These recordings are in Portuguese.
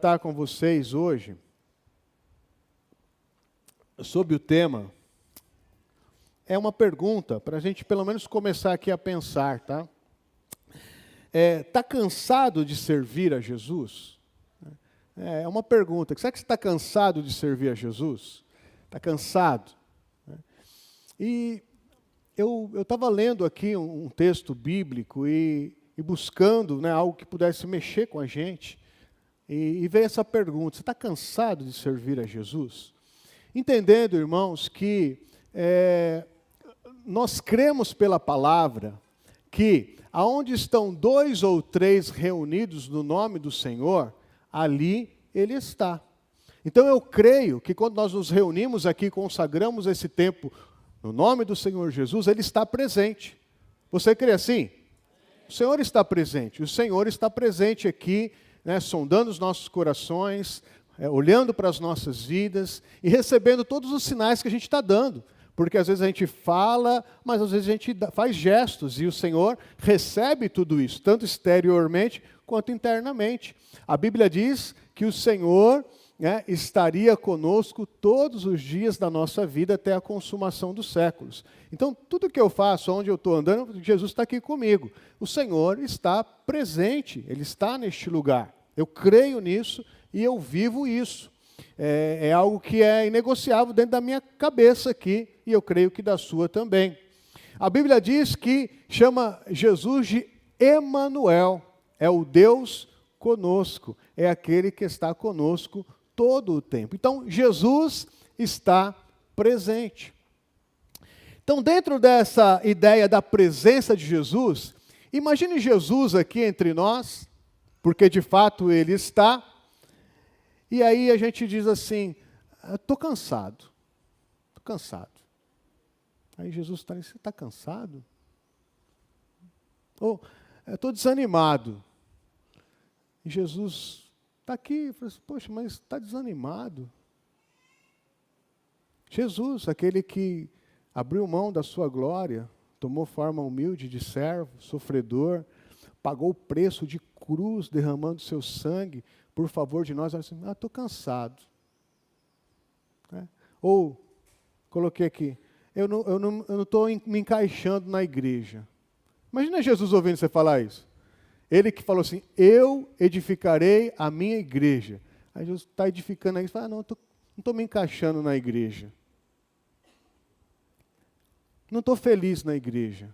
tratar com vocês hoje sobre o tema, é uma pergunta para a gente pelo menos começar aqui a pensar, tá? Está cansado de servir a Jesus? É uma pergunta. Será que você está cansado de servir a Jesus? Está cansado? E eu estava lendo aqui um texto bíblico e buscando, né, algo que pudesse mexer com a gente. E veio essa pergunta: você está cansado de servir a Jesus? Entendendo, irmãos, que nós cremos pela palavra que aonde estão 2 ou 3 reunidos no nome do Senhor, ali Ele está. Então eu creio que quando nós nos reunimos aqui, consagramos esse tempo no nome do Senhor Jesus, Ele está presente. Você crê assim? O Senhor está presente. O Senhor está presente aqui, né, sondando os nossos corações, olhando para as nossas vidas e recebendo todos os sinais que a gente está dando. Porque às vezes a gente fala, mas às vezes a gente faz gestos, e o Senhor recebe tudo isso, tanto exteriormente quanto internamente. A Bíblia diz que o Senhor, né, estaria conosco todos os dias da nossa vida até a consumação dos séculos. Então, tudo que eu faço, onde eu estou andando, Jesus está aqui comigo. O Senhor está presente, Ele está neste lugar. Eu creio nisso e eu vivo isso. É algo que é inegociável dentro da minha cabeça aqui, e eu creio que da sua também. A Bíblia diz que chama Jesus de Emanuel, é o Deus conosco, é aquele que está conosco todo o tempo. Então, Jesus está presente. Então, dentro dessa ideia da presença de Jesus, imagine Jesus aqui entre nós, porque de fato Ele está. E aí a gente diz assim: estou cansado, estou cansado. Aí Jesus está ali: você está cansado? Ou, estou desanimado. E Jesus está aqui e fala assim: poxa, mas está desanimado? Jesus, aquele que abriu mão da sua glória, tomou forma humilde de servo, sofredor, pagou o preço de cruz, derramando seu sangue por favor de nós. Assim: estou cansado. Ou, coloquei aqui: eu não estou me encaixando na igreja. Imagina Jesus ouvindo você falar isso. Ele que falou assim: eu edificarei a minha igreja. Aí Jesus está edificando aí e fala: não estou me encaixando na igreja. Não estou feliz na igreja.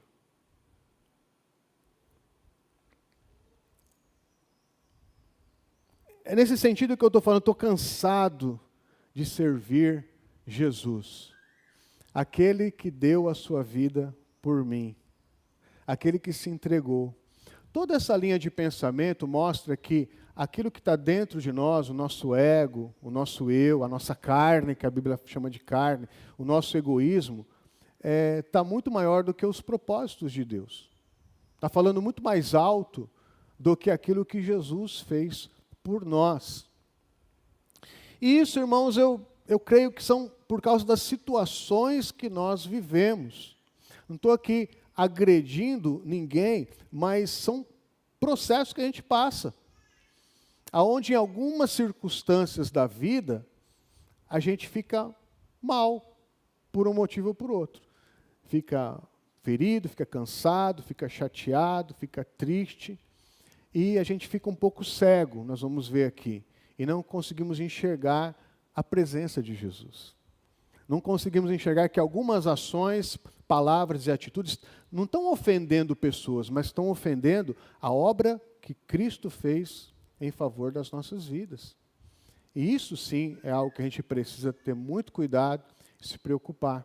É nesse sentido que eu estou falando: estou cansado de servir Jesus. Aquele que deu a sua vida por mim. Aquele que se entregou. Toda essa linha de pensamento mostra que aquilo que está dentro de nós, o nosso ego, o nosso eu, a nossa carne, que a Bíblia chama de carne, o nosso egoísmo, está muito maior do que os propósitos de Deus. Está falando muito mais alto do que aquilo que Jesus fez por nós. E isso, irmãos, eu creio que são por causa das situações que nós vivemos. Não estou aqui agredindo ninguém, mas são processos que a gente passa, aonde em algumas circunstâncias da vida a gente fica mal por um motivo ou por outro. Fica ferido, fica cansado, fica chateado, fica triste, e a gente fica um pouco cego, nós vamos ver aqui, e não conseguimos enxergar a presença de Jesus. Não conseguimos enxergar que algumas ações, palavras e atitudes não estão ofendendo pessoas, mas estão ofendendo a obra que Cristo fez em favor das nossas vidas. E isso sim é algo que a gente precisa ter muito cuidado e se preocupar.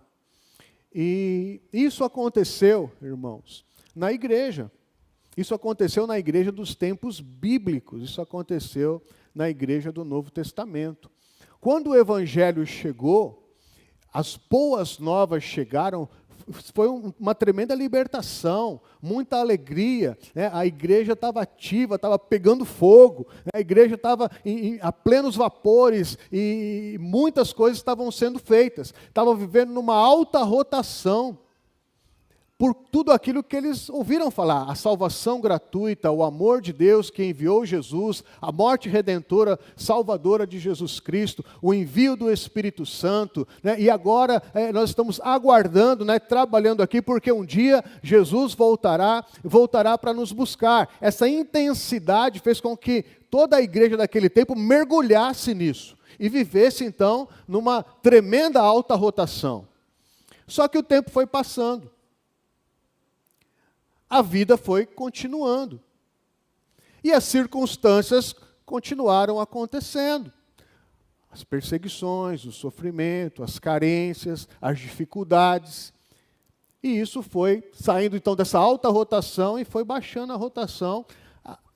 E isso aconteceu, irmãos, na igreja. Isso aconteceu na igreja dos tempos bíblicos, isso aconteceu na igreja do Novo Testamento. Quando o Evangelho chegou, as boas novas chegaram, foi uma tremenda libertação, muita alegria, né? A igreja estava ativa, estava pegando fogo, né? A igreja estava a plenos vapores e muitas coisas estavam sendo feitas, estava vivendo numa alta rotação. por tudo aquilo que eles ouviram falar, a salvação gratuita, o amor de Deus que enviou Jesus, a morte redentora, salvadora de Jesus Cristo, o envio do Espírito Santo, né? E agora nós estamos aguardando, né, trabalhando aqui, porque um dia Jesus voltará para nos buscar. Essa intensidade fez com que toda a igreja daquele tempo mergulhasse nisso e vivesse então numa tremenda alta rotação. Só que o tempo foi passando. A vida foi continuando. E as circunstâncias continuaram acontecendo. As perseguições, o sofrimento, as carências, as dificuldades. E isso foi saindo então dessa alta rotação e foi baixando a rotação.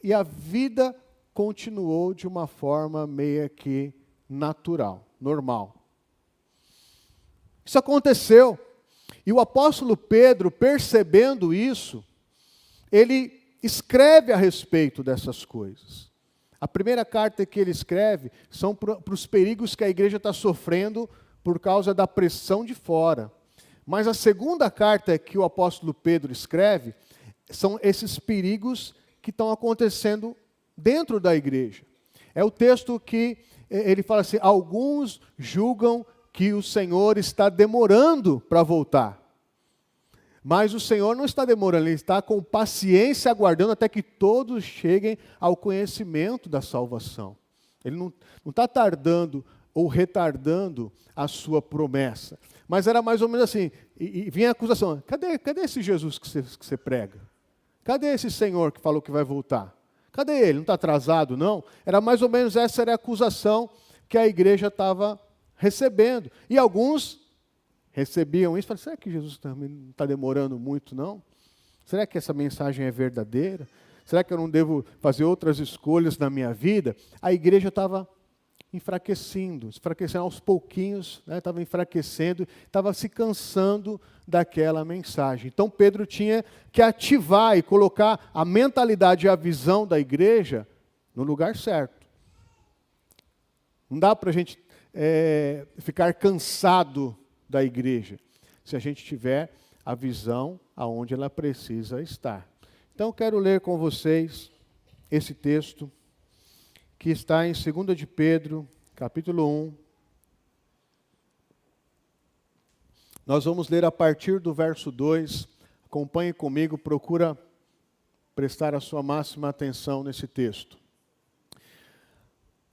E a vida continuou de uma forma meio que natural, normal. Isso aconteceu. E o apóstolo Pedro, percebendo isso, ele escreve a respeito dessas coisas. A primeira carta que ele escreve são para os perigos que a igreja está sofrendo por causa da pressão de fora. Mas a segunda carta que o apóstolo Pedro escreve são esses perigos que estão acontecendo dentro da igreja. É o texto que ele fala assim: alguns julgam que o Senhor está demorando para voltar. Mas o Senhor não está demorando, Ele está com paciência aguardando até que todos cheguem ao conhecimento da salvação. Ele não está tardando ou retardando a sua promessa. Mas era mais ou menos assim, e vinha a acusação: cadê esse Jesus que você prega? Cadê esse Senhor que falou que vai voltar? Cadê Ele? Não está atrasado, não? Era mais ou menos essa era a acusação que a igreja estava recebendo. E alguns recebiam isso e falaram: será que Jesus também não está demorando muito, não? Será que essa mensagem é verdadeira? Será que eu não devo fazer outras escolhas na minha vida? A igreja estava enfraquecendo aos pouquinhos, né? Estava enfraquecendo, estava se cansando daquela mensagem. Então Pedro tinha que ativar e colocar a mentalidade e a visão da igreja no lugar certo. Não dá para a gente ficar cansado da igreja, se a gente tiver a visão aonde ela precisa estar. Então, eu quero ler com vocês esse texto, que está em 2 de Pedro, capítulo 1. Nós vamos ler a partir do verso 2. Acompanhe comigo, procura prestar a sua máxima atenção nesse texto.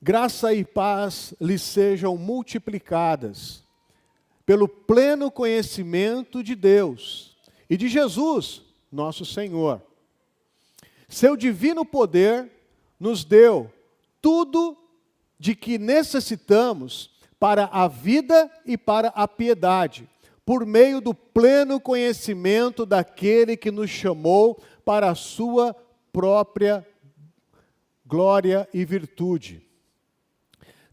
Graça e paz lhes sejam multiplicadas pelo pleno conhecimento de Deus e de Jesus, nosso Senhor. Seu divino poder nos deu tudo de que necessitamos para a vida e para a piedade, por meio do pleno conhecimento daquele que nos chamou para a sua própria glória e virtude.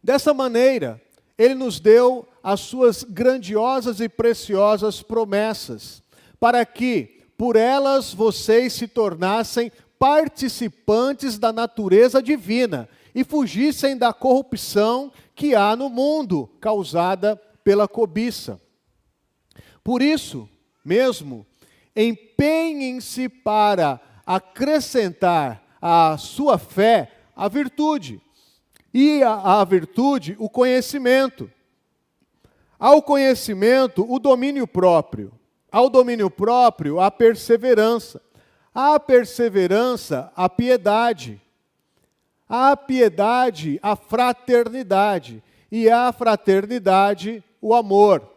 Dessa maneira, Ele nos deu as suas grandiosas e preciosas promessas, para que, por elas, vocês se tornassem participantes da natureza divina e fugissem da corrupção que há no mundo, causada pela cobiça. Por isso mesmo, empenhem-se para acrescentar à sua fé a virtude, e à virtude o conhecimento, ao conhecimento o domínio próprio, ao domínio próprio a perseverança, à perseverança a piedade, à piedade a fraternidade, e à fraternidade o amor.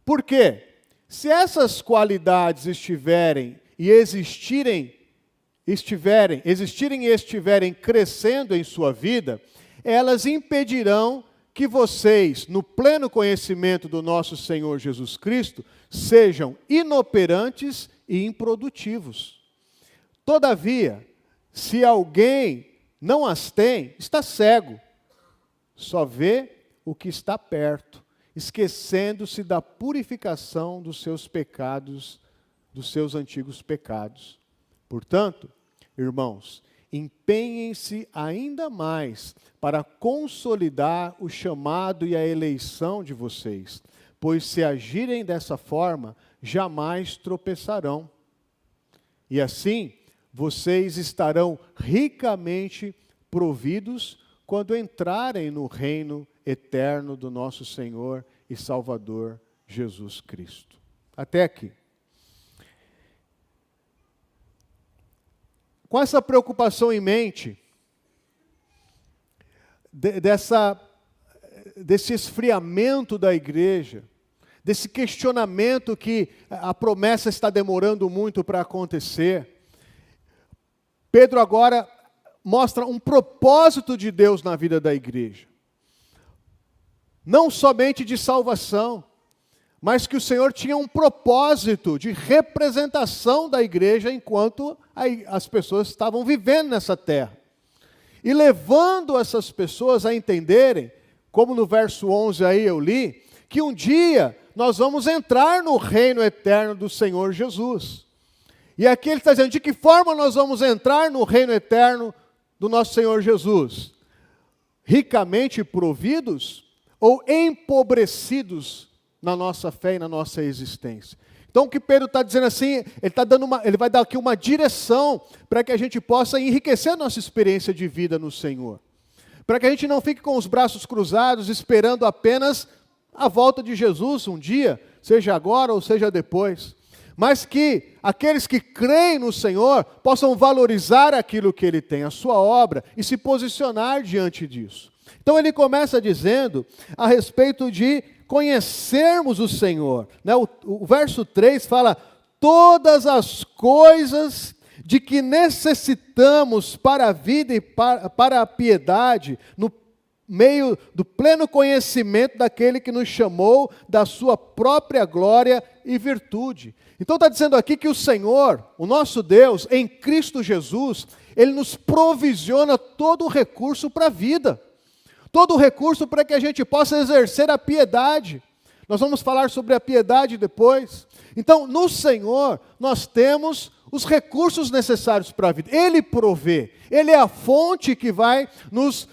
Por quê? Se essas qualidades estiverem e estiverem crescendo em sua vida, elas impedirão que vocês, no pleno conhecimento do nosso Senhor Jesus Cristo, sejam inoperantes e improdutivos. Todavia, se alguém não as tem, está cego, só vê o que está perto, esquecendo-se da purificação dos seus pecados, dos seus antigos pecados. Portanto, irmãos, empenhem-se ainda mais para consolidar o chamado e a eleição de vocês, pois se agirem dessa forma, jamais tropeçarão. E assim, vocês estarão ricamente providos quando entrarem no reino eterno do nosso Senhor e Salvador Jesus Cristo. Até aqui. Com essa preocupação em mente, desse esfriamento da igreja, desse questionamento que a promessa está demorando muito para acontecer, Pedro agora mostra um propósito de Deus na vida da igreja. Não somente de salvação, mas que o Senhor tinha um propósito de representação da igreja enquanto as pessoas estavam vivendo nessa terra. E levando essas pessoas a entenderem, como no verso 11 aí eu li, que um dia nós vamos entrar no reino eterno do Senhor Jesus. E aqui ele está dizendo, de que forma nós vamos entrar no reino eterno do nosso Senhor Jesus? Ricamente providos ou empobrecidos na nossa fé e na nossa existência? Então o que Pedro está dizendo assim, ele vai dar aqui uma direção para que a gente possa enriquecer a nossa experiência de vida no Senhor. Para que a gente não fique com os braços cruzados, esperando apenas a volta de Jesus um dia, seja agora ou seja depois. Mas que aqueles que creem no Senhor possam valorizar aquilo que Ele tem, a sua obra, e se posicionar diante disso. Então ele começa dizendo a respeito de conhecermos o Senhor. Né? O verso 3 fala, todas as coisas de que necessitamos para a vida e para a piedade, no meio do pleno conhecimento daquele que nos chamou da sua própria glória e virtude. Então está dizendo aqui que o Senhor, o nosso Deus, em Cristo Jesus, Ele nos provisiona todo o recurso para a vida. Todo o recurso para que a gente possa exercer a piedade. Nós vamos falar sobre a piedade depois. Então, no Senhor, nós temos os recursos necessários para a vida. Ele provê. Ele é a fonte que vai nos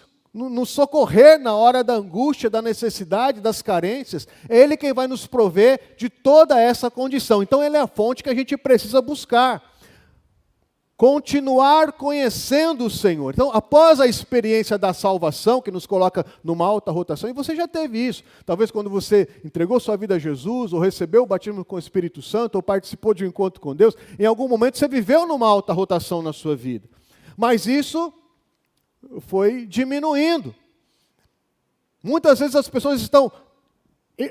socorrer na hora da angústia, da necessidade, das carências. É Ele quem vai nos prover de toda essa condição. Então, Ele é a fonte que a gente precisa buscar. Continuar conhecendo o Senhor. Então, após a experiência da salvação, que nos coloca numa alta rotação, e você já teve isso, talvez quando você entregou sua vida a Jesus, ou recebeu o batismo com o Espírito Santo, ou participou de um encontro com Deus, em algum momento você viveu numa alta rotação na sua vida. Mas isso foi diminuindo. Muitas vezes as pessoas estão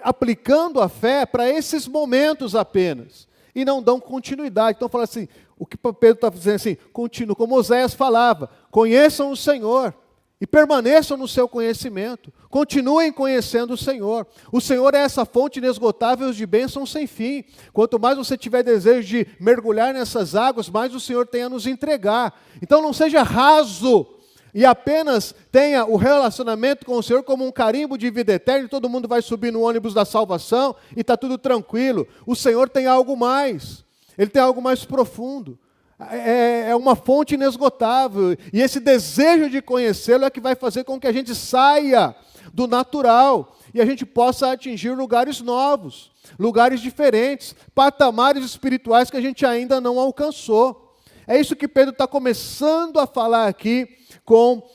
aplicando a fé para esses momentos apenas, e não dão continuidade. Então, fala assim, o que Pedro está dizendo assim, continua, como Oséias falava, conheçam o Senhor e permaneçam no seu conhecimento, continuem conhecendo o Senhor. O Senhor é essa fonte inesgotável de bênçãos sem fim. Quanto mais você tiver desejo de mergulhar nessas águas, mais o Senhor tem a nos entregar. Então não seja raso e apenas tenha o relacionamento com o Senhor como um carimbo de vida eterna, e todo mundo vai subir no ônibus da salvação e está tudo tranquilo. O Senhor tem algo mais. Ele tem algo mais profundo, é uma fonte inesgotável, e esse desejo de conhecê-lo é que vai fazer com que a gente saia do natural, e a gente possa atingir lugares novos, lugares diferentes, patamares espirituais que a gente ainda não alcançou. É isso que Pedro está começando a falar aqui com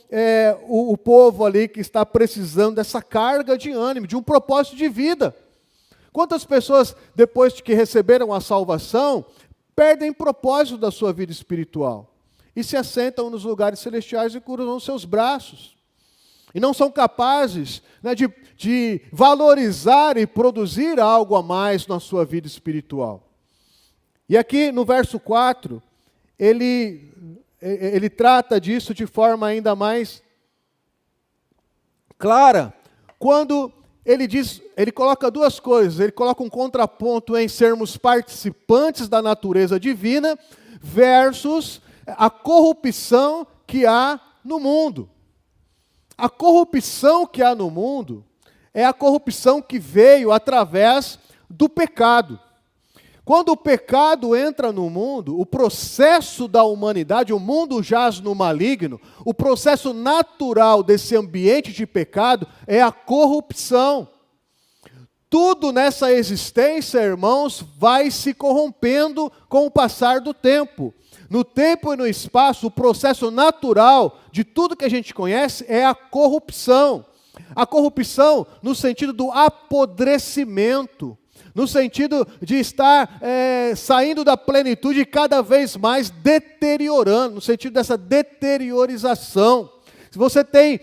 o povo ali que está precisando dessa carga de ânimo, de um propósito de vida. Quantas pessoas, depois de que receberam a salvação, perdem propósito da sua vida espiritual e se assentam nos lugares celestiais e cruzam seus braços. E não são capazes, né, de valorizar e produzir algo a mais na sua vida espiritual. E aqui no verso 4, ele trata disso de forma ainda mais clara, quando ele coloca duas coisas, ele coloca um contraponto em sermos participantes da natureza divina versus a corrupção que há no mundo. A corrupção que há no mundo é a corrupção que veio através do pecado. Quando o pecado entra no mundo, o processo da humanidade, o mundo jaz no maligno, o processo natural desse ambiente de pecado é a corrupção. tudo nessa existência, irmãos, vai se corrompendo com o passar do tempo. No tempo e no espaço, o processo natural de tudo que a gente conhece é a corrupção. A corrupção no sentido do apodrecimento, no sentido de estar saindo da plenitude e cada vez mais deteriorando, no sentido dessa deteriorização. Se você tem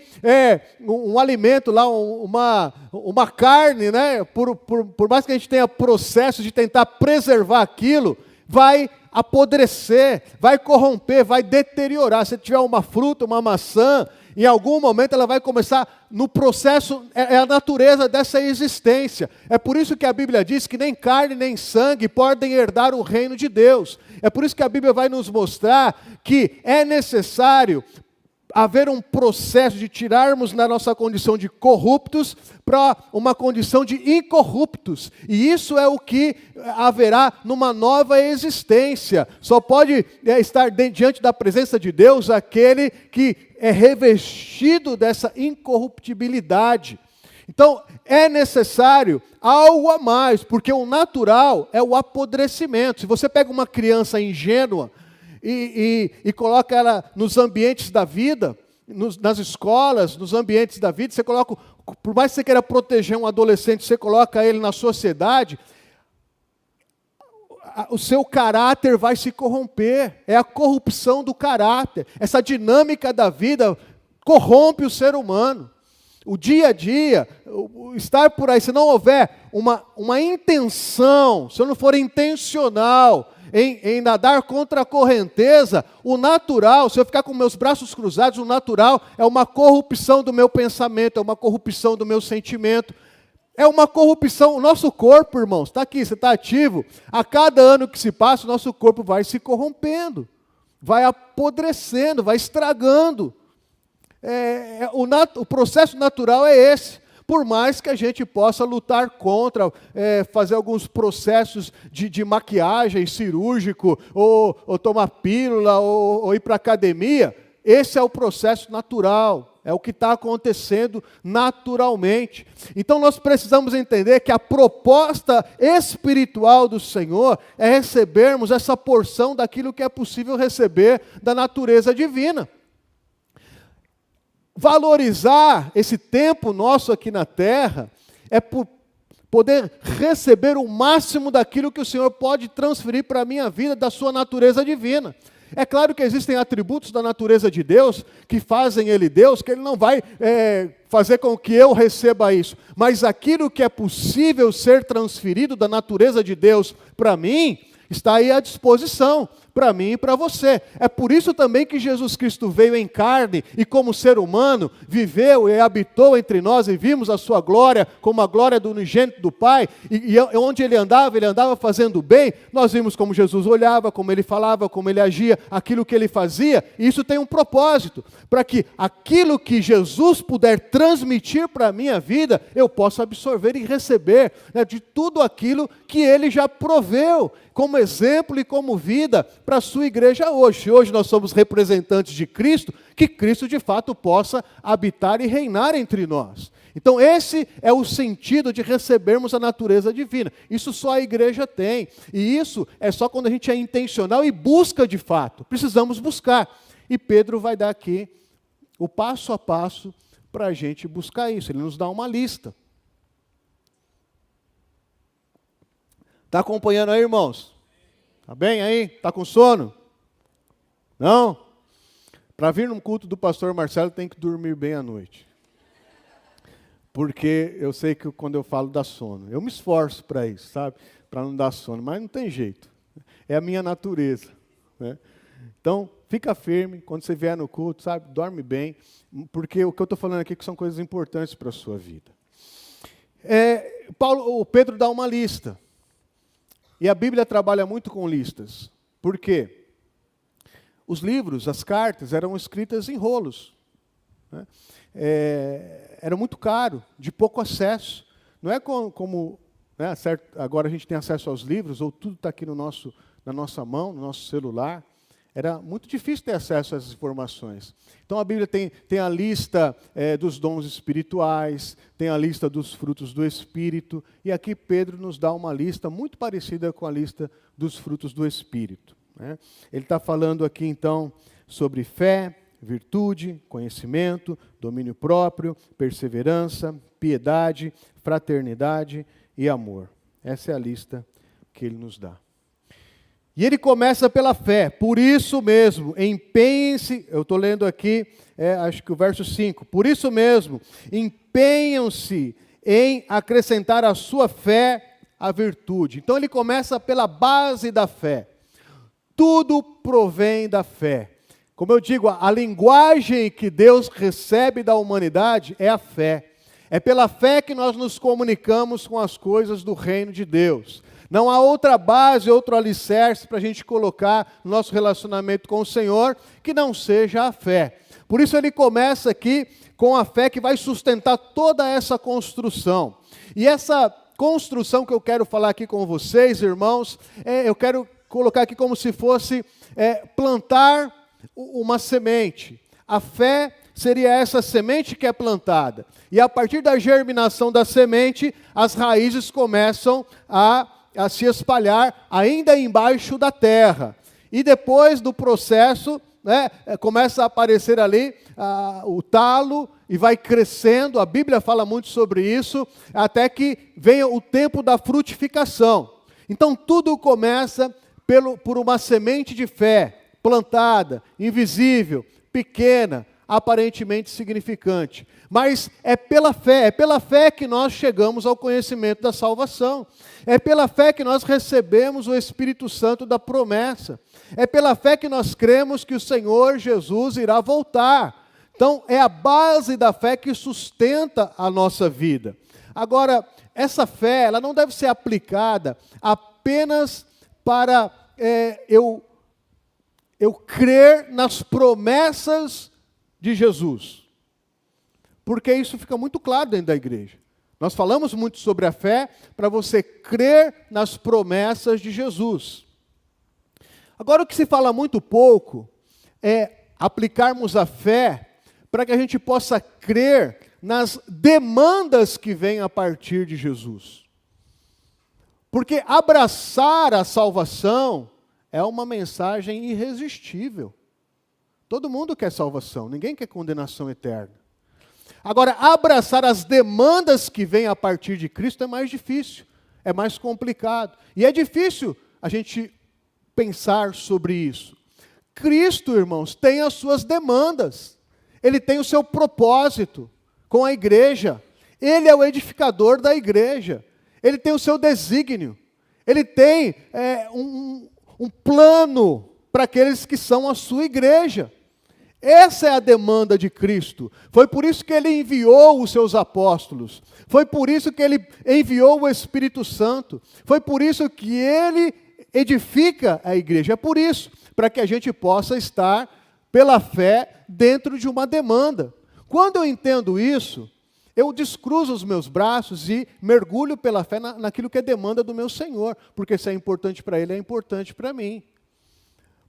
um alimento lá, uma carne, né, por mais que a gente tenha processo de tentar preservar aquilo, vai apodrecer, vai corromper, vai deteriorar. Se tiver uma fruta, uma maçã, em algum momento ela vai começar no processo, é a natureza dessa existência. É por isso que a Bíblia diz que nem carne nem sangue podem herdar o reino de Deus. É por isso que a Bíblia vai nos mostrar que é necessário haver um processo de tirarmos na nossa condição de corruptos para uma condição de incorruptos. E isso é o que haverá numa nova existência. Só pode estar diante da presença de Deus aquele que é revestido dessa incorruptibilidade. Então, é necessário algo a mais, porque o natural é o apodrecimento. Se você pega uma criança ingênua, e coloca ela nos ambientes da vida, nas escolas, nos ambientes da vida, você coloca, por mais que você queira proteger um adolescente, você coloca ele na sociedade, o seu caráter vai se corromper, é a corrupção do caráter, essa dinâmica da vida corrompe o ser humano. O dia a dia, o estar por aí, se não houver uma intenção, se eu não for intencional em nadar contra a correnteza, o natural, se eu ficar com meus braços cruzados, o natural é uma corrupção do meu pensamento, é uma corrupção do meu sentimento, é uma corrupção. O nosso corpo, irmãos, está aqui, você está ativo, a cada ano que se passa, o nosso corpo vai se corrompendo, vai apodrecendo, vai estragando. O processo natural é esse. Por mais que a gente possa lutar contra, fazer alguns processos de maquiagem cirúrgico, ou tomar pílula, ou ir para a academia, esse é o processo natural, é o que está acontecendo naturalmente. Então nós precisamos entender que a proposta espiritual do Senhor é recebermos essa porção daquilo que é possível receber da natureza divina. Valorizar esse tempo nosso aqui na terra é poder receber o máximo daquilo que o Senhor pode transferir para a minha vida da sua natureza divina. É claro que existem atributos da natureza de Deus que fazem Ele Deus, que Ele não vai fazer com que eu receba isso. Mas aquilo que é possível ser transferido da natureza de Deus para mim, está aí à disposição, para mim e para você. É por isso também que Jesus Cristo veio em carne e como ser humano, viveu e habitou entre nós e vimos a sua glória como a glória do unigênito do Pai, e onde ele andava fazendo bem. Nós vimos como Jesus olhava, como ele falava, como ele agia, aquilo que ele fazia, e isso tem um propósito, para que aquilo que Jesus puder transmitir para a minha vida, eu possa absorver e receber, né, de tudo aquilo que ele já proveu, como exemplo e como vida para a sua igreja hoje. Hoje nós somos representantes de Cristo, que Cristo de fato possa habitar e reinar entre nós. Então esse é o sentido de recebermos a natureza divina. Isso só a igreja tem. E isso é só quando a gente é intencional e busca de fato. Precisamos buscar. E Pedro vai dar aqui o passo a passo para a gente buscar isso. Ele nos dá uma lista. Está acompanhando aí, irmãos? Está bem aí? Está com sono? Não? Para vir num culto do pastor Marcelo tem que dormir bem à noite. Porque eu sei que quando eu falo dá sono. Eu me esforço para isso, sabe? Para não dar sono, mas não tem jeito. É a minha natureza, né? Então, fica firme quando você vier no culto, sabe? Dorme bem, porque o que eu estou falando aqui são coisas importantes para a sua vida. O Pedro dá uma lista. E a Bíblia trabalha muito com listas. Por quê? Os livros, as cartas, eram escritas em rolos, né? Era muito caro, de pouco acesso. Não é como né, certo, agora a gente tem acesso aos livros, ou tudo está aqui na nossa mão, no nosso celular. Era muito difícil ter acesso a essas informações. Então a Bíblia tem a lista dos dons espirituais, tem a lista dos frutos do Espírito, e aqui Pedro nos dá uma lista muito parecida com a lista dos frutos do Espírito, né? Ele está falando aqui então sobre fé, virtude, conhecimento, domínio próprio, perseverança, piedade, fraternidade e amor. Essa é a lista que ele nos dá. E ele começa pela fé. Por isso mesmo, empenhem-se, eu estou lendo aqui, acho que o verso 5. Por isso mesmo, empenham-se em acrescentar à sua fé a virtude. Então ele começa pela base da fé. Tudo provém da fé. Como eu digo, a linguagem que Deus recebe da humanidade é a fé. É pela fé que nós nos comunicamos com as coisas do reino de Deus. Não há outra base, outro alicerce para a gente colocar no nosso relacionamento com o Senhor que não seja a fé. Por isso ele começa aqui com a fé que vai sustentar toda essa construção. E essa construção que eu quero falar aqui com vocês, irmãos, eu quero colocar aqui como se fosse plantar uma semente. A fé seria essa semente que é plantada. E a partir da germinação da semente, as raízes começam a se espalhar ainda embaixo da terra. E depois do processo, começa a aparecer ali o talo e vai crescendo. A Bíblia fala muito sobre isso, até que venha o tempo da frutificação. Então tudo começa por uma semente de fé, plantada, invisível, pequena, aparentemente significante. Mas é pela fé que nós chegamos ao conhecimento da salvação. É pela fé que nós recebemos o Espírito Santo da promessa. É pela fé que nós cremos que o Senhor Jesus irá voltar. Então, é a base da fé que sustenta a nossa vida. Agora, essa fé, ela não deve ser aplicada apenas para eu crer nas promessas de Jesus. Porque isso fica muito claro dentro da igreja. Nós falamos muito sobre a fé para você crer nas promessas de Jesus. Agora, o que se fala muito pouco é aplicarmos a fé para que a gente possa crer nas demandas que vêm a partir de Jesus. Porque abraçar a salvação é uma mensagem irresistível. Todo mundo quer salvação, ninguém quer condenação eterna. Agora, abraçar as demandas que vêm a partir de Cristo é mais difícil, é mais complicado. E é difícil a gente pensar sobre isso. Cristo, irmãos, tem as suas demandas. Ele tem o seu propósito com a igreja. Ele é o edificador da igreja. Ele tem o seu desígnio. Ele tem um plano para aqueles que são a sua igreja. Essa é a demanda de Cristo. Foi por isso que Ele enviou os seus apóstolos. Foi por isso que Ele enviou o Espírito Santo. Foi por isso que Ele edifica a igreja. É por isso, para que a gente possa estar, pela fé, dentro de uma demanda. Quando eu entendo isso, eu descruzo os meus braços e mergulho pela fé naquilo que é demanda do meu Senhor. Porque se é importante para Ele, é importante para mim.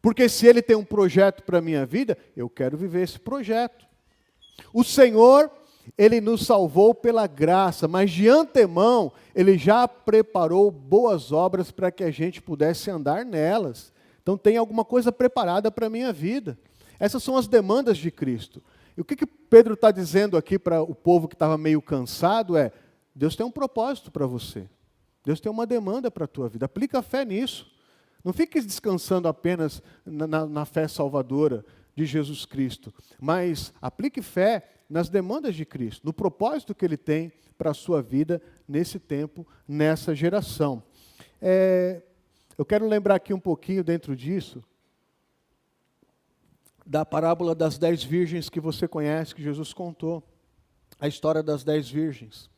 Porque se Ele tem um projeto para a minha vida, eu quero viver esse projeto. O Senhor, Ele nos salvou pela graça, mas de antemão, Ele já preparou boas obras para que a gente pudesse andar nelas. Então tem alguma coisa preparada para a minha vida. Essas são as demandas de Cristo. E o que Pedro está dizendo aqui para o povo que estava meio cansado é: Deus tem um propósito para você. Deus tem uma demanda para a tua vida. Aplica a fé nisso. Não fique descansando apenas na fé salvadora de Jesus Cristo, mas aplique fé nas demandas de Cristo, no propósito que Ele tem para a sua vida nesse tempo, nessa geração. Eu quero lembrar aqui um pouquinho dentro disso, da parábola das 10 virgens que você conhece, que Jesus contou, a história das 10 virgens.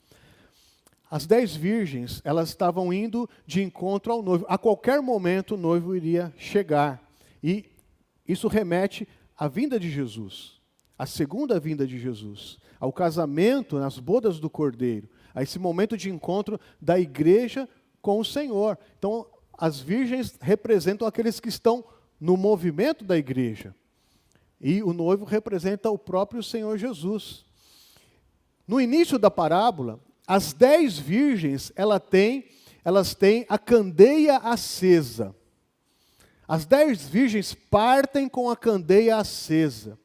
As 10 virgens, elas estavam indo de encontro ao noivo. A qualquer momento o noivo iria chegar. E isso remete à vinda de Jesus, à segunda vinda de Jesus, ao casamento, nas bodas do Cordeiro, a esse momento de encontro da igreja com o Senhor. Então, as virgens representam aqueles que estão no movimento da igreja. E o noivo representa o próprio Senhor Jesus. No início da parábola, as 10 virgens, elas têm a candeia acesa. As 10 virgens partem com a candeia acesa.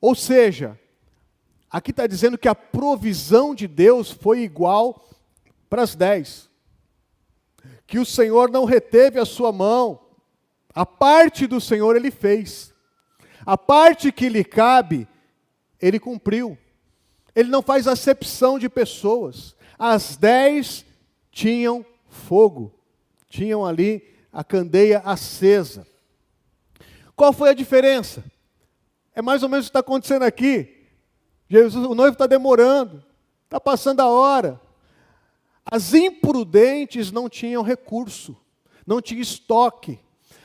Ou seja, aqui está dizendo que a provisão de Deus foi igual para as 10. Que o Senhor não reteve a sua mão. A parte do Senhor Ele fez. A parte que lhe cabe, Ele cumpriu. Ele não faz acepção de pessoas. As 10 tinham fogo. Tinham ali a candeia acesa. Qual foi a diferença? É mais ou menos o que está acontecendo aqui. Jesus, o noivo está demorando, está passando a hora. As imprudentes não tinham recurso, não tinham estoque.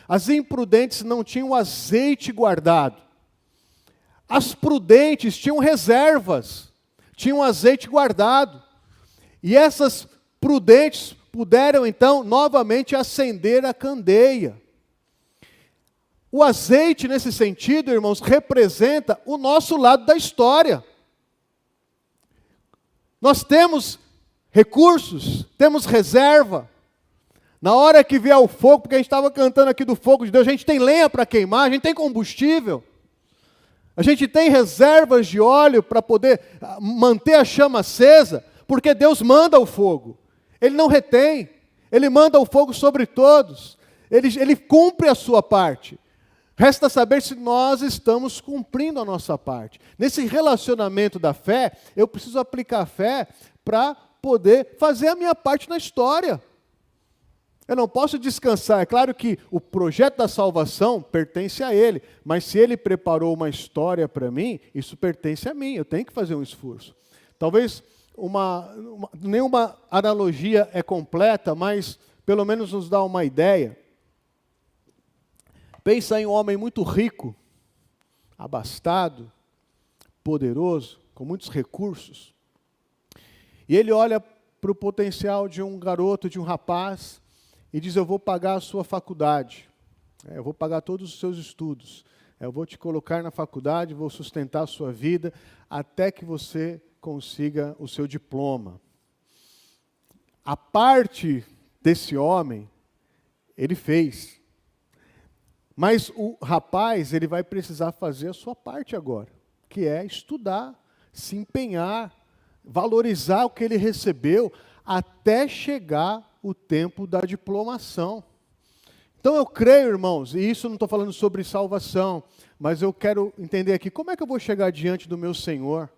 As imprudentes não tinham azeite guardado. As prudentes tinham reservas, tinham azeite guardado. E essas prudentes puderam então novamente acender a candeia. O azeite, nesse sentido, irmãos, representa o nosso lado da história. Nós temos recursos, temos reserva. Na hora que vier o fogo, porque a gente estava cantando aqui do fogo de Deus, a gente tem lenha para queimar, a gente tem combustível. A gente tem reservas de óleo para poder manter a chama acesa, porque Deus manda o fogo. Ele não retém, Ele manda o fogo sobre todos. Ele cumpre a sua parte. Resta saber se nós estamos cumprindo a nossa parte. Nesse relacionamento da fé, eu preciso aplicar a fé para poder fazer a minha parte na história. Eu não posso descansar. É claro que o projeto da salvação pertence a Ele, mas se Ele preparou uma história para mim, isso pertence a mim. Eu tenho que fazer um esforço. Talvez nenhuma analogia é completa, mas pelo menos nos dá uma ideia. Pensa em um homem muito rico, abastado, poderoso, com muitos recursos. E ele olha para o potencial de um garoto, de um rapaz, e diz: eu vou pagar a sua faculdade, eu vou pagar todos os seus estudos, eu vou te colocar na faculdade, vou sustentar a sua vida, até que você consiga o seu diploma. A parte desse homem, ele fez. Mas o rapaz, ele vai precisar fazer a sua parte agora, que é estudar, se empenhar, valorizar o que ele recebeu, até chegar o tempo da diplomação. Então eu creio, irmãos, e isso não estou falando sobre salvação, mas eu quero entender aqui, como é que eu vou chegar diante do meu Senhor?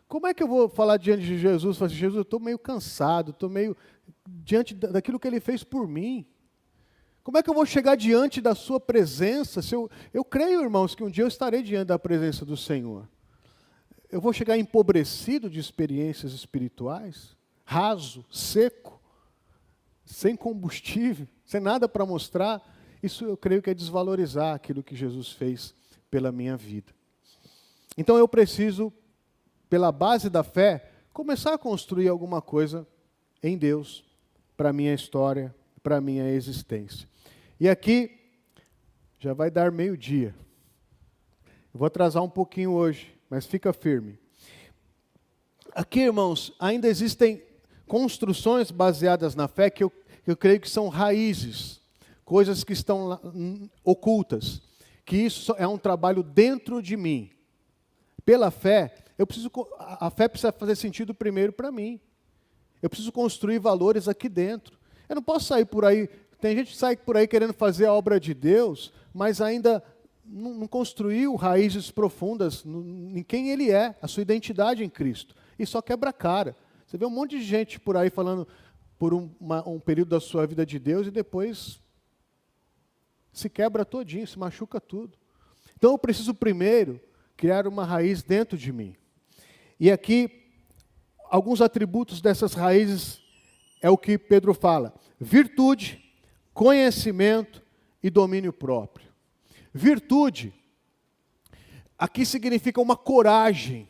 Como é que eu vou falar diante de Jesus? Falar assim: Jesus, eu estou meio cansado, estou meio diante daquilo que Ele fez por mim. Como é que eu vou chegar diante da sua presença? Eu creio, irmãos, que um dia eu estarei diante da presença do Senhor. Eu vou chegar empobrecido de experiências espirituais, raso, seco, sem combustível, sem nada para mostrar. Isso eu creio que é desvalorizar aquilo que Jesus fez pela minha vida. Então eu preciso, pela base da fé, começar a construir alguma coisa em Deus, para a minha história, para a minha existência. E aqui, já vai dar meio-dia. Eu vou atrasar um pouquinho hoje, mas fica firme. Aqui, irmãos, ainda existem construções baseadas na fé que eu creio que são raízes, coisas que estão lá, ocultas, que isso é um trabalho dentro de mim. Pela fé, a fé precisa fazer sentido primeiro para mim. Eu preciso construir valores aqui dentro. Eu não posso sair por aí. Tem gente que sai por aí querendo fazer a obra de Deus, mas ainda não construiu raízes profundas em quem Ele é, a sua identidade em Cristo. E só quebra a cara. Você vê um monte de gente por aí falando por um período da sua vida de Deus e depois se quebra todinho, se machuca tudo. Então eu preciso primeiro criar uma raiz dentro de mim. E aqui, alguns atributos dessas raízes é o que Pedro fala: virtude, conhecimento e domínio próprio. Virtude, aqui significa uma coragem,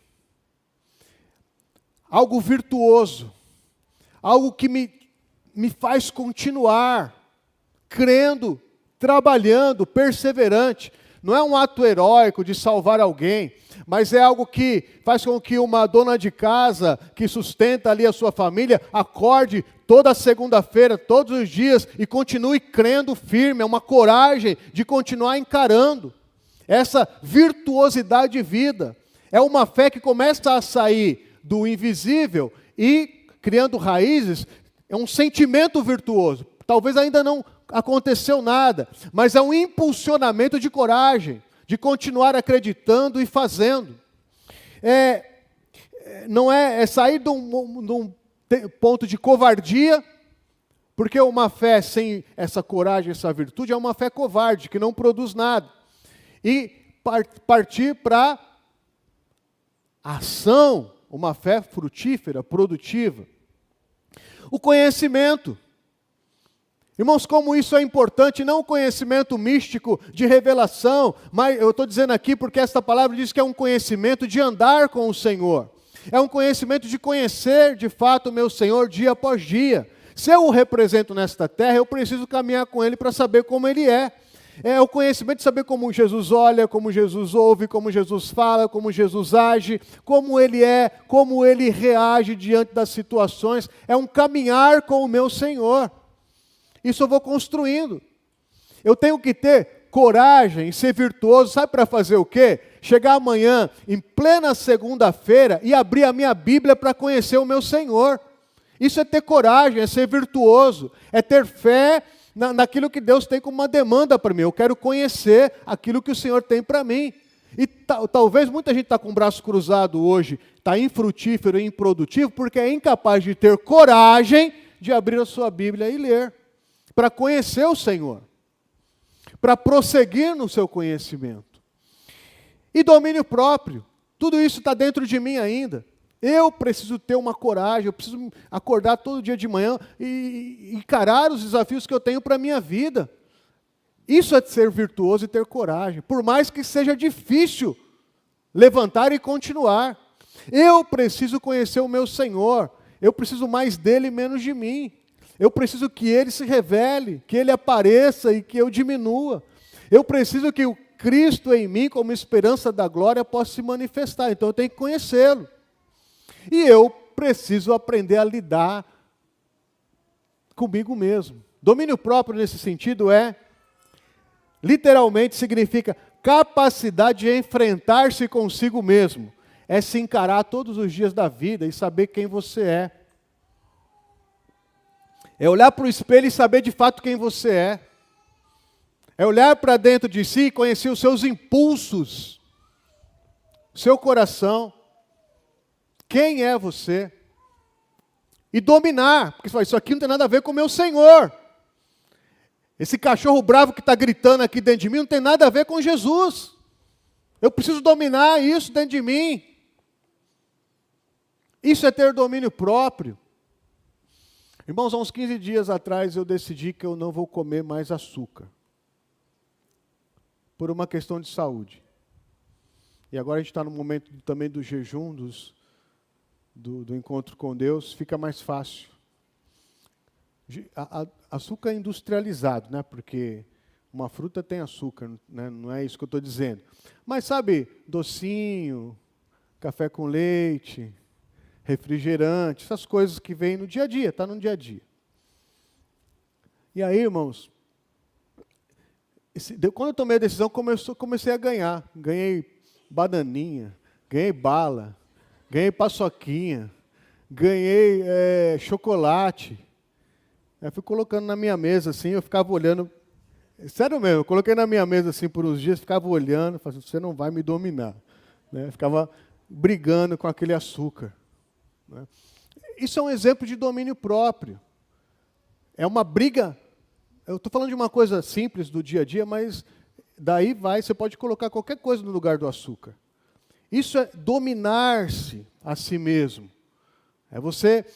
algo virtuoso, algo que me faz continuar crendo trabalhando, perseverante. Não é um ato heróico de salvar alguém, mas é algo que faz com que uma dona de casa que sustenta ali a sua família acorde toda segunda-feira, todos os dias e continue crendo firme. É uma coragem de continuar encarando essa virtuosidade de vida. É uma fé que começa a sair do invisível e criando raízes. É um sentimento virtuoso. Talvez ainda não aconteceu nada, mas é um impulsionamento de coragem, de continuar acreditando e fazendo. Não é sair de um ponto de covardia, porque uma fé sem essa coragem, essa virtude, é uma fé covarde, que não produz nada. E partir para ação, uma fé frutífera, produtiva. O conhecimento. Irmãos, como isso é importante, não o conhecimento místico de revelação, mas eu estou dizendo aqui porque esta palavra diz que é um conhecimento de andar com o Senhor. É um conhecimento de conhecer de fato o meu Senhor dia após dia. Se eu o represento nesta terra, eu preciso caminhar com Ele para saber como Ele é. É o conhecimento de saber como Jesus olha, como Jesus ouve, como Jesus fala, como Jesus age, como Ele é, como Ele reage diante das situações. É um caminhar com o meu Senhor. Isso eu vou construindo. Eu tenho que ter coragem, ser virtuoso, sabe para fazer o quê? Chegar amanhã, em plena segunda-feira, e abrir a minha Bíblia para conhecer o meu Senhor. Isso é ter coragem, é ser virtuoso, é ter fé naquilo que Deus tem como uma demanda para mim. Eu quero conhecer aquilo que o Senhor tem para mim. E talvez muita gente está com o braço cruzado hoje, está infrutífero e improdutivo, porque é incapaz de ter coragem de abrir a sua Bíblia e ler, para conhecer o Senhor, para prosseguir no seu conhecimento. E domínio próprio, tudo isso está dentro de mim ainda. Eu preciso ter uma coragem, eu preciso acordar todo dia de manhã e encarar os desafios que eu tenho para a minha vida. Isso é ser virtuoso e ter coragem, por mais que seja difícil levantar e continuar. Eu preciso conhecer o meu Senhor, eu preciso mais dele e menos de mim. Eu preciso que Ele se revele, que Ele apareça e que eu diminua. Eu preciso que o Cristo em mim, como esperança da glória, possa se manifestar. Então eu tenho que conhecê-lo. E eu preciso aprender a lidar comigo mesmo. Domínio próprio nesse sentido literalmente significa capacidade de enfrentar-se consigo mesmo. É se encarar todos os dias da vida e saber quem você é. É olhar para o espelho e saber de fato quem você é. É olhar para dentro de si e conhecer os seus impulsos, o seu coração. Quem é você? E dominar, porque você fala, isso aqui não tem nada a ver com o meu Senhor. Esse cachorro bravo que está gritando aqui dentro de mim não tem nada a ver com Jesus. Eu preciso dominar isso dentro de mim. Isso é ter domínio próprio. Irmãos, há uns 15 dias atrás eu decidi que eu não vou comer mais açúcar. Por uma questão de saúde. E agora a gente está no momento também do jejum, do encontro com Deus, fica mais fácil. Açúcar é industrializado, né? Porque uma fruta tem açúcar, né? Não é isso que eu estou dizendo. Mas sabe, docinho, café com leite, refrigerante, essas coisas que vêm no dia a dia, está no dia a dia. E aí, irmãos, quando eu tomei a decisão, comecei a ganhar. Ganhei bananinha, ganhei bala, ganhei paçoquinha, ganhei chocolate. Eu fui colocando na minha mesa assim, eu ficava olhando. Sério mesmo, eu coloquei na minha mesa assim por uns dias, ficava olhando, falando, você não vai me dominar. Né? Ficava brigando com aquele açúcar. Né? Isso é um exemplo de domínio próprio. É uma briga. Eu estou falando de uma coisa simples do dia a dia, mas daí você pode colocar qualquer coisa no lugar do açúcar. Isso é dominar-se a si mesmo. É você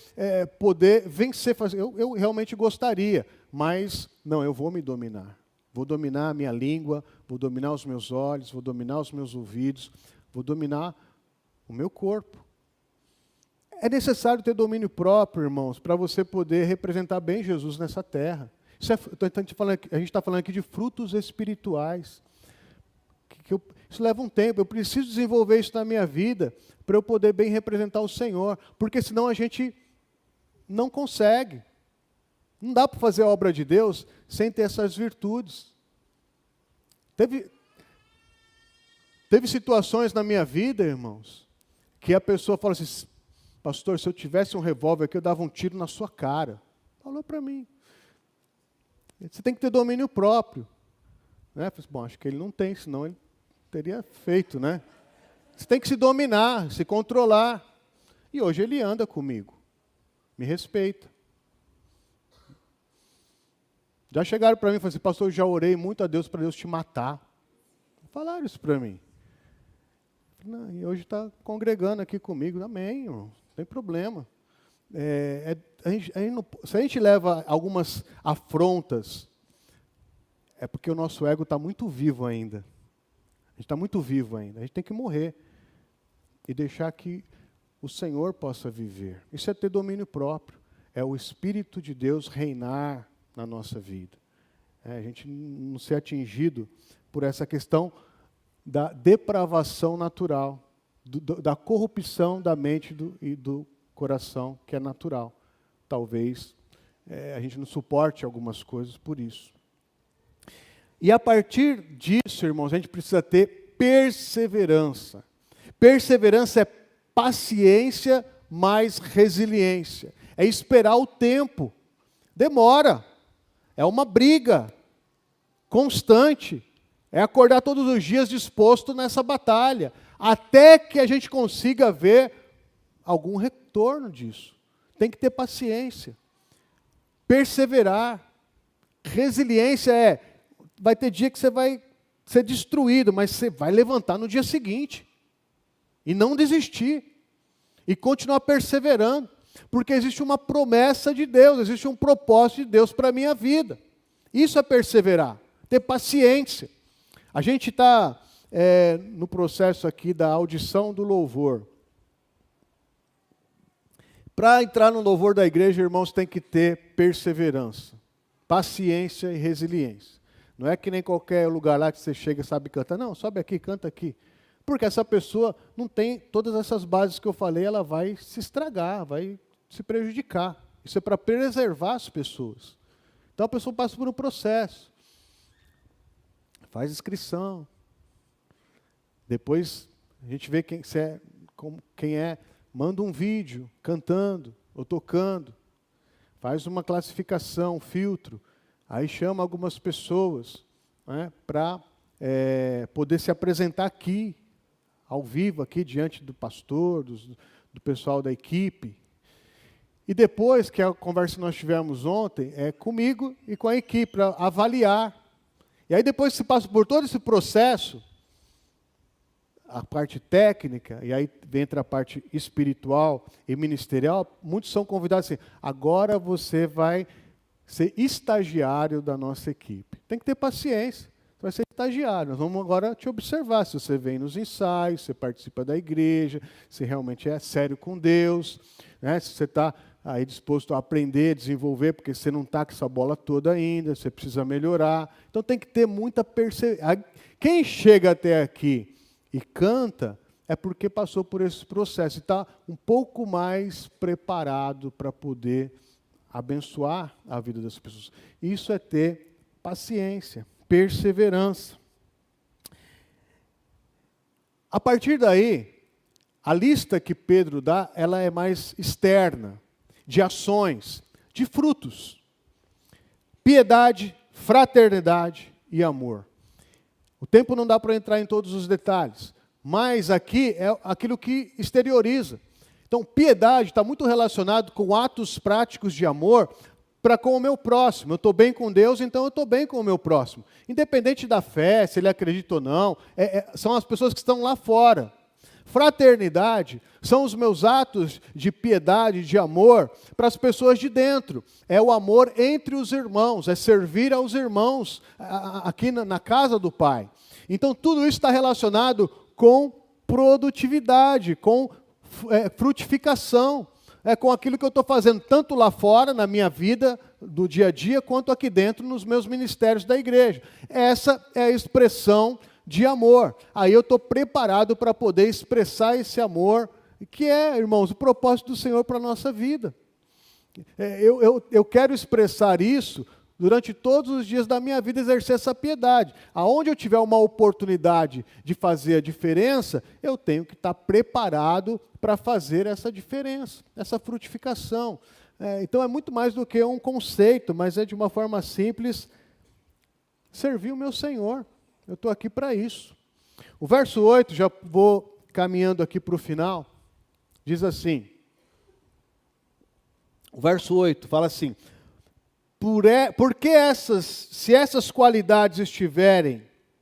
poder vencer. Eu realmente gostaria, mas não, eu vou me dominar. Vou dominar a minha língua, vou dominar os meus olhos, vou dominar os meus ouvidos, vou dominar o meu corpo. É necessário ter domínio próprio, irmãos, para você poder representar bem Jesus nessa terra. A gente está falando aqui de frutos espirituais. Isso leva um tempo, eu preciso desenvolver isso na minha vida para eu poder bem representar o Senhor, porque senão a gente não consegue. Não dá para fazer a obra de Deus sem ter essas virtudes. Teve situações na minha vida, irmãos, que a pessoa fala assim, pastor, se eu tivesse um revólver aqui, eu dava um tiro na sua cara. Falou para mim. Você tem que ter domínio próprio. Né? Bom, acho que ele não tem, senão ele teria feito, né? Você tem que se dominar, se controlar. E hoje ele anda comigo. Me respeita. Já chegaram para mim e falaram assim, pastor, eu já orei muito a Deus para Deus te matar. Falaram isso para mim. Não, e hoje está congregando aqui comigo. Amém, irmão. Não tem problema. Se a gente leva algumas afrontas, é porque o nosso ego está muito vivo ainda. A gente está muito vivo ainda. A gente tem que morrer e deixar que o Senhor possa viver. Isso é ter domínio próprio. É o Espírito de Deus reinar na nossa vida. A gente não ser atingido por essa questão da depravação natural, da corrupção da mente e do coração, que é natural. Talvez a gente não suporte algumas coisas por isso. E a partir disso, irmãos, a gente precisa ter perseverança. Perseverança é paciência mais resiliência. É esperar o tempo. Demora. É uma briga constante. É acordar todos os dias disposto nessa batalha, até que a gente consiga ver algum retorno disso. Tem que ter paciência. Perseverar. Resiliência vai ter dia que você vai ser destruído, mas você vai levantar no dia seguinte. E não desistir. E continuar perseverando. Porque existe uma promessa de Deus, existe um propósito de Deus para a minha vida. Isso é perseverar. Ter paciência. A gente está no processo aqui da audição do louvor. Para entrar no louvor da igreja, irmãos, tem que ter perseverança, paciência e resiliência. Não é que nem qualquer lugar lá que você chega e sabe cantar. Não, sobe aqui, canta aqui. Porque essa pessoa não tem todas essas bases que eu falei, ela vai se estragar, vai se prejudicar. Isso é para preservar as pessoas. Então a pessoa passa por um processo. Faz inscrição. Depois a gente vê quem é, manda um vídeo cantando ou tocando. Faz uma classificação, um filtro. Aí chama algumas pessoas, né, para poder se apresentar aqui, ao vivo, aqui diante do pastor, do pessoal da equipe. E depois, que a conversa que nós tivemos ontem, é comigo e com a equipe, para avaliar. E aí depois que se passa por todo esse processo, a parte técnica, e aí entra a parte espiritual e ministerial, muitos são convidados assim, agora você vai ser estagiário da nossa equipe. Tem que ter paciência, você vai ser estagiário. Nós vamos agora te observar, se você vem nos ensaios, se você participa da igreja, se realmente é sério com Deus, né? Se você está aí disposto a aprender, desenvolver, porque você não está com essa bola toda ainda, você precisa melhorar. Então tem que ter muita perseverança. Quem chega até aqui e canta, é porque passou por esse processo e está um pouco mais preparado para poder abençoar a vida das pessoas. Isso é ter paciência, perseverança. A partir daí, a lista que Pedro dá, ela é mais externa, de ações, de frutos. Piedade, fraternidade e amor. O tempo não dá para entrar em todos os detalhes, mas aqui é aquilo que exterioriza. Então, piedade está muito relacionado com atos práticos de amor para com o meu próximo. Eu estou bem com Deus, então eu estou bem com o meu próximo. Independente da fé, se ele acredita ou não, são as pessoas que estão lá fora. Fraternidade são os meus atos de piedade, de amor para as pessoas de dentro. É o amor entre os irmãos, é servir aos irmãos aqui na casa do Pai. Então, tudo isso está relacionado com produtividade, com frutificação, com aquilo que eu estou fazendo tanto lá fora, na minha vida do dia a dia, quanto aqui dentro nos meus ministérios da igreja. Essa é a expressão de amor. Aí eu estou preparado para poder expressar esse amor, que é, irmãos, o propósito do Senhor para a nossa vida. Eu quero expressar isso durante todos os dias da minha vida, exercer essa piedade. Aonde eu tiver uma oportunidade de fazer a diferença, eu tenho que estar preparado para fazer essa diferença, essa frutificação. Então é muito mais do que um conceito, mas é de uma forma simples, servir o meu Senhor. Eu estou aqui para isso. O verso 8, já vou caminhando aqui para o final, diz assim, o verso 8 fala assim, porque se essas qualidades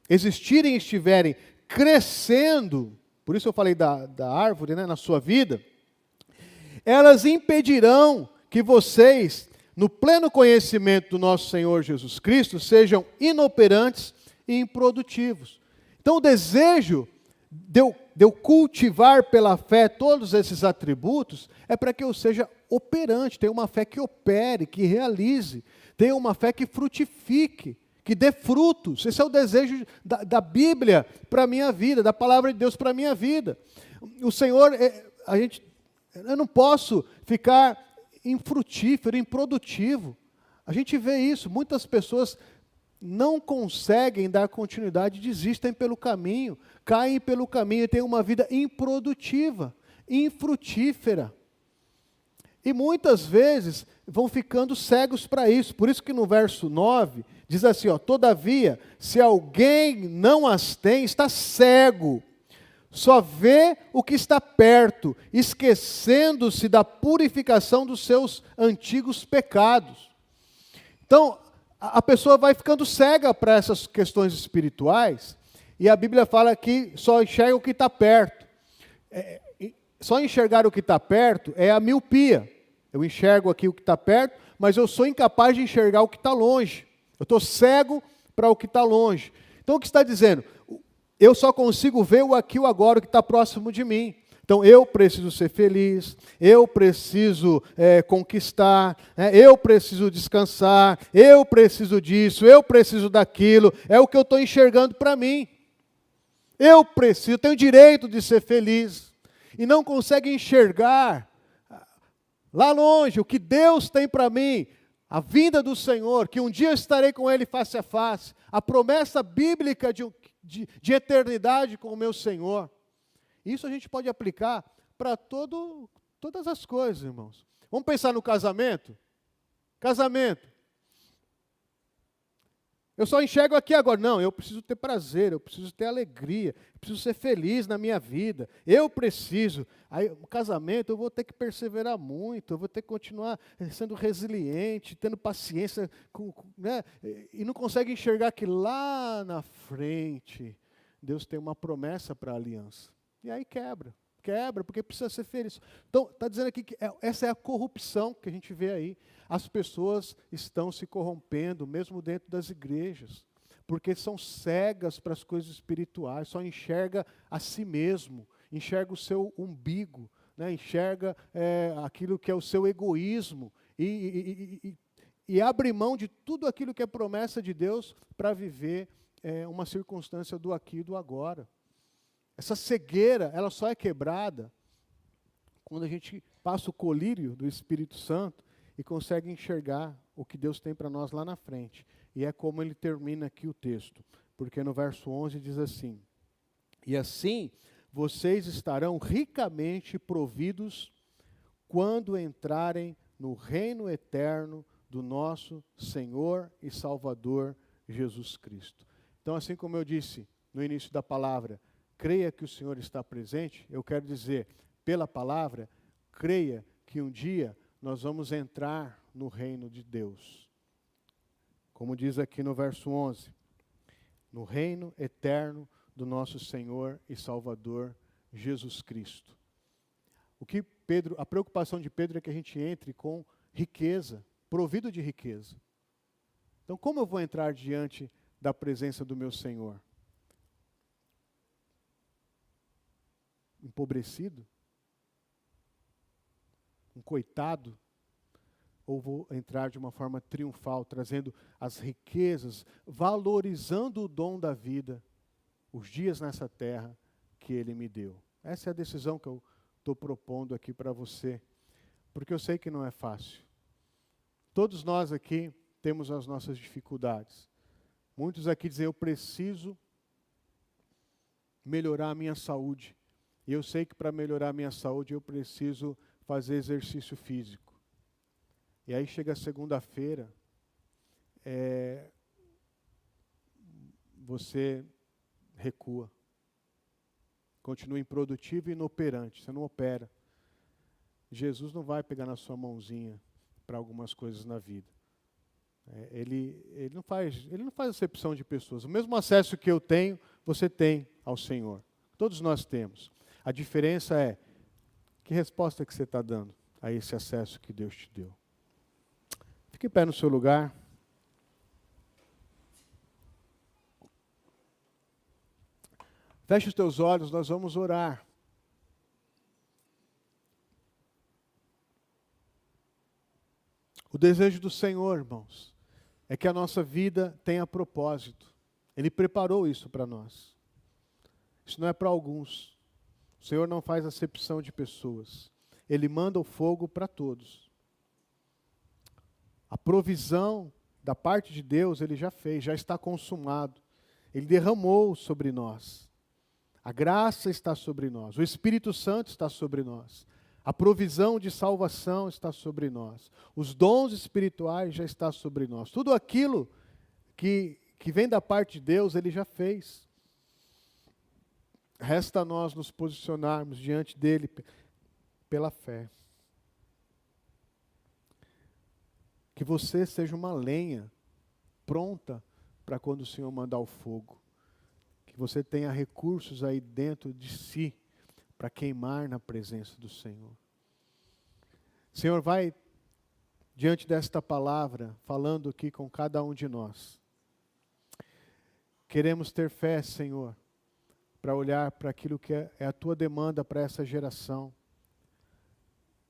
existirem crescendo, por isso eu falei da árvore, né, na sua vida, elas impedirão que vocês, no pleno conhecimento do nosso Senhor Jesus Cristo, sejam inoperantes e improdutivos. Então o desejo de eu cultivar pela fé todos esses atributos é para que eu seja operante, tenha uma fé que opere, que realize, tenha uma fé que frutifique, que dê frutos. Esse é o desejo da Bíblia para a minha vida, da palavra de Deus para a minha vida. O Senhor, eu não posso ficar infrutífero, improdutivo. A gente vê isso, muitas pessoas não conseguem dar continuidade, desistem pelo caminho, caem pelo caminho e têm uma vida improdutiva, infrutífera. E muitas vezes vão ficando cegos para isso. Por isso que no verso 9 diz assim, todavia, se alguém não as tem, está cego, só vê o que está perto, esquecendo-se da purificação dos seus antigos pecados. Então, a pessoa vai ficando cega para essas questões espirituais, e a Bíblia fala que só enxerga o que está perto. Só enxergar o que está perto é a miopia. Eu enxergo aqui o que está perto, mas eu sou incapaz de enxergar o que está longe. Eu estou cego para o que está longe. Então o que está dizendo? Eu só consigo ver o aqui e o agora, o que está próximo de mim. Então, eu preciso ser feliz, eu preciso conquistar, eu preciso descansar, eu preciso disso, eu preciso daquilo, é o que eu estou enxergando para mim. Eu tenho direito de ser feliz, e não consegue enxergar lá longe o que Deus tem para mim, a vinda do Senhor, que um dia eu estarei com Ele face a face, a promessa bíblica de eternidade com o meu Senhor. Isso a gente pode aplicar para todas as coisas, irmãos. Vamos pensar no casamento? Casamento. Eu só enxergo aqui agora. Não, eu preciso ter prazer, eu preciso ter alegria, eu preciso ser feliz na minha vida. Eu preciso. Aí, o casamento, eu vou ter que perseverar muito, eu vou ter que continuar sendo resiliente, tendo paciência, né? E não consegue enxergar que lá na frente, Deus tem uma promessa para a aliança. E aí quebra, porque precisa ser feliz. Então, está dizendo aqui que essa é a corrupção que a gente vê aí. As pessoas estão se corrompendo, mesmo dentro das igrejas, porque são cegas para as coisas espirituais, só enxerga a si mesmo, enxerga o seu umbigo, né? Enxerga aquilo que é o seu egoísmo, e abre mão de tudo aquilo que é promessa de Deus para viver uma circunstância do aqui e do agora. Essa cegueira, ela só é quebrada quando a gente passa o colírio do Espírito Santo e consegue enxergar o que Deus tem para nós lá na frente. E é como ele termina aqui o texto, porque no verso 11 diz assim, e assim vocês estarão ricamente providos quando entrarem no reino eterno do nosso Senhor e Salvador Jesus Cristo. Então, assim como eu disse no início da palavra, creia que o Senhor está presente, eu quero dizer, pela palavra, creia que um dia nós vamos entrar no reino de Deus. Como diz aqui no verso 11, no reino eterno do nosso Senhor e Salvador Jesus Cristo. A preocupação de Pedro é que a gente entre com riqueza, provido de riqueza. Então, como eu vou entrar diante da presença do meu Senhor? Empobrecido? Um coitado? ou vou entrar de uma forma triunfal, trazendo as riquezas, valorizando o dom da vida, os dias nessa terra que Ele me deu? Essa é a decisão que eu estou propondo aqui para você, porque eu sei que não é fácil. Todos nós aqui temos as nossas dificuldades. Muitos aqui dizem, eu preciso melhorar a minha saúde. E eu sei que para melhorar a minha saúde eu preciso fazer exercício físico. E aí chega a segunda-feira, você recua. Continua improdutivo e inoperante, você não opera. Jesus não vai pegar na sua mãozinha para algumas coisas na vida. Ele não faz acepção de pessoas. O mesmo acesso que eu tenho, você tem ao Senhor. Todos nós temos. A diferença é, que resposta que você está dando a esse acesso que Deus te deu? Fique em pé no seu lugar. Feche os teus olhos, nós vamos orar. O desejo do Senhor, irmãos, é que a nossa vida tenha propósito. Ele preparou isso para nós. Isso não é para alguns. O Senhor não faz acepção de pessoas. Ele manda o fogo para todos. A provisão da parte de Deus, Ele já fez, já está consumado. Ele derramou sobre nós. A graça está sobre nós. O Espírito Santo está sobre nós. A provisão de salvação está sobre nós. Os dons espirituais já estão sobre nós. Tudo aquilo que vem da parte de Deus, Ele já fez. Resta a nós nos posicionarmos diante dEle pela fé. Que você seja uma lenha pronta para quando o Senhor mandar o fogo. Que você tenha recursos aí dentro de si para queimar na presença do Senhor. Senhor, vai diante desta palavra, falando aqui com cada um de nós. Queremos ter fé, Senhor, para olhar para aquilo que é a Tua demanda para essa geração.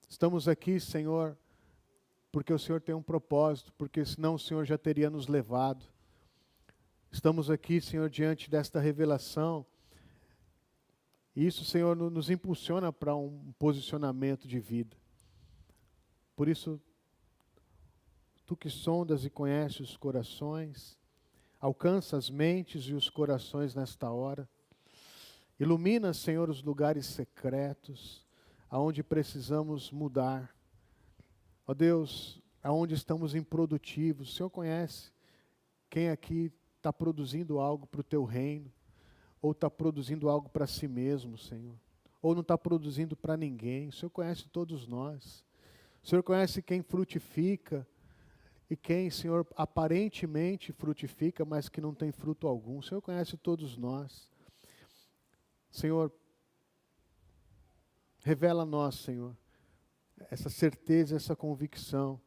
Estamos aqui, Senhor, porque o Senhor tem um propósito, porque senão o Senhor já teria nos levado. Estamos aqui, Senhor, diante desta revelação. E isso, Senhor, nos impulsiona para um posicionamento de vida. Por isso, Tu que sondas e conheces os corações, alcança as mentes e os corações nesta hora. Ilumina, Senhor, os lugares secretos, aonde precisamos mudar. Ó Deus, aonde estamos improdutivos, o Senhor conhece quem aqui está produzindo algo para o Teu reino, ou está produzindo algo para si mesmo, Senhor, ou não está produzindo para ninguém. O Senhor conhece todos nós. O Senhor conhece quem frutifica e quem, Senhor, aparentemente frutifica, mas que não tem fruto algum. O Senhor conhece todos nós. Senhor, revela a nós, Senhor, essa certeza, essa convicção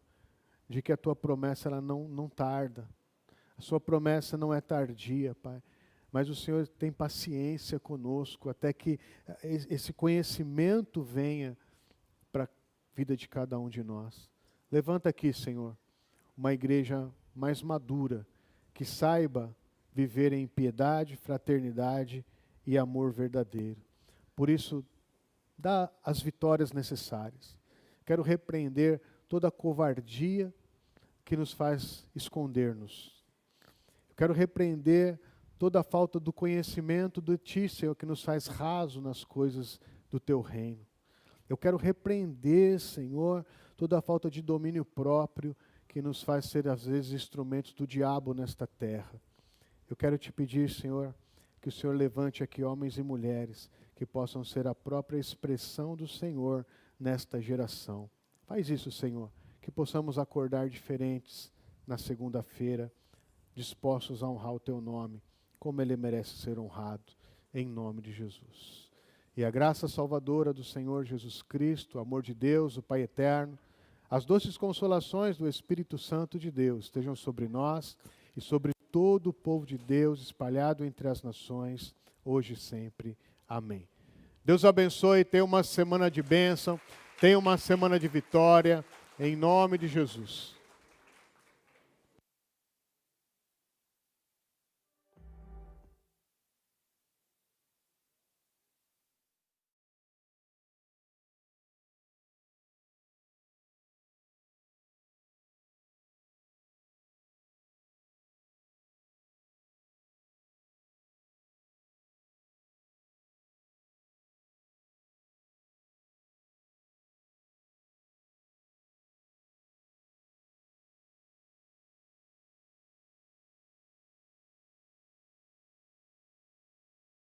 de que a Tua promessa ela não tarda. A Sua promessa não é tardia, Pai. Mas o Senhor tem paciência conosco até que esse conhecimento venha para a vida de cada um de nós. Levanta aqui, Senhor, uma igreja mais madura, que saiba viver em piedade, fraternidade e amor verdadeiro. Por isso, dá as vitórias necessárias. Quero repreender toda a covardia que nos faz esconder-nos. Quero repreender toda a falta do conhecimento de Ti, Senhor, que nos faz raso nas coisas do Teu reino. Eu quero repreender, Senhor, toda a falta de domínio próprio que nos faz ser, às vezes, instrumentos do diabo nesta terra. Eu quero Te pedir, Senhor, que o Senhor levante aqui homens e mulheres que possam ser a própria expressão do Senhor nesta geração. Faz isso, Senhor, que possamos acordar diferentes na segunda-feira, dispostos a honrar o Teu nome, como Ele merece ser honrado, em nome de Jesus. E a graça salvadora do Senhor Jesus Cristo, o amor de Deus, o Pai eterno, as doces consolações do Espírito Santo de Deus estejam sobre nós e sobre todo o povo de Deus espalhado entre as nações, hoje e sempre. Amém. Deus abençoe, tenha uma semana de bênção, tenha uma semana de vitória. Em nome de Jesus.